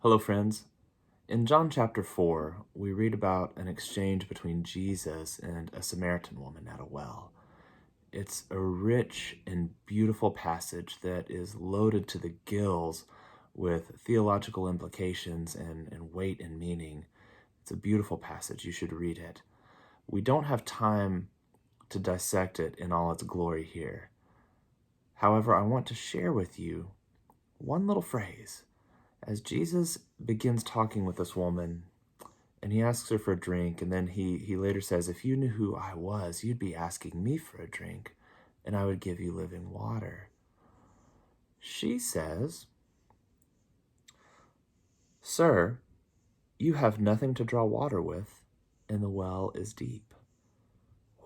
Hello, friends. In John chapter 4, we read about an exchange between Jesus and a Samaritan woman at a well. It's a rich and beautiful passage that is loaded to the gills with theological implications and weight and meaning. It's a beautiful passage. You should read it. We don't have time to dissect it in all its glory here. However, I want to share with you one little phrase. As Jesus begins talking with this woman, and he asks her for a drink, and then he later says, if you knew who I was, you'd be asking me for a drink, and I would give you living water. She says, Sir, you have nothing to draw water with, and the well is deep.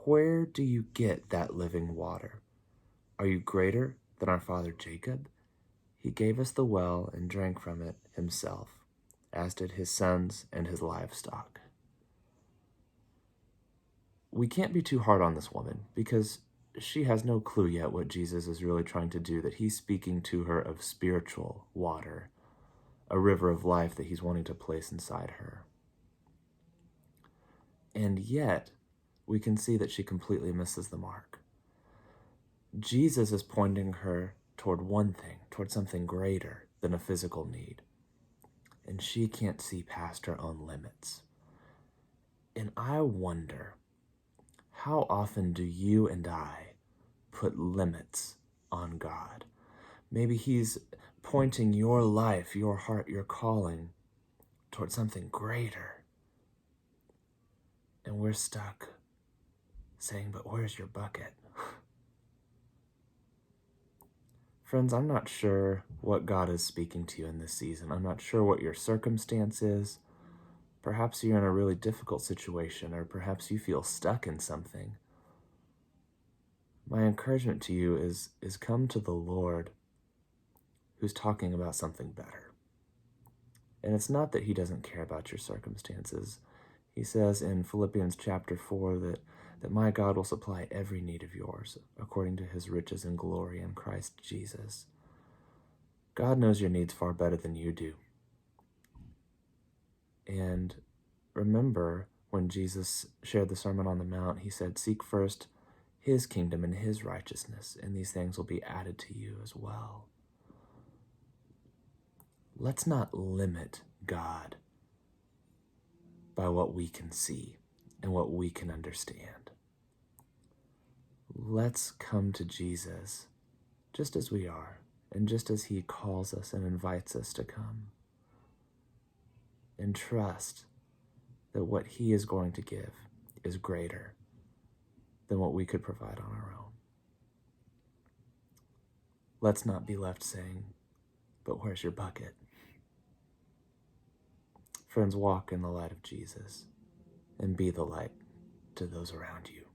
Where do you get that living water? Are you greater than our father Jacob? He gave us the well and drank from it himself, as did his sons and his livestock. We can't be too hard on this woman because she has no clue yet what Jesus is really trying to do, that he's speaking to her of spiritual water, a river of life that he's wanting to place inside her. And yet, we can see that she completely misses the mark. Jesus is pointing her toward one thing, toward something greater than a physical need. And she can't see past her own limits. And I wonder, how often do you and I put limits on God? Maybe he's pointing your life, your heart, your calling toward something greater. And we're stuck saying, but where's your bucket? Friends, I'm not sure what God is speaking to you in this season. I'm not sure what your circumstance is. Perhaps you're in a really difficult situation, or perhaps you feel stuck in something. My encouragement to you is come to the Lord, who's talking about something better. And it's not that he doesn't care about your circumstances. He says in Philippians chapter 4 that my God will supply every need of yours according to his riches and glory in Christ Jesus. God knows your needs far better than you do. And remember, when Jesus shared the Sermon on the Mount, he said, seek first his kingdom and his righteousness, and these things will be added to you as well. Let's not limit God by what we can see and what we can understand. Let's come to Jesus just as we are, and just as he calls us and invites us to come, and trust that what he is going to give is greater than what we could provide on our own. Let's not be left saying, but where's your bucket? Friends, walk in the light of Jesus and be the light to those around you.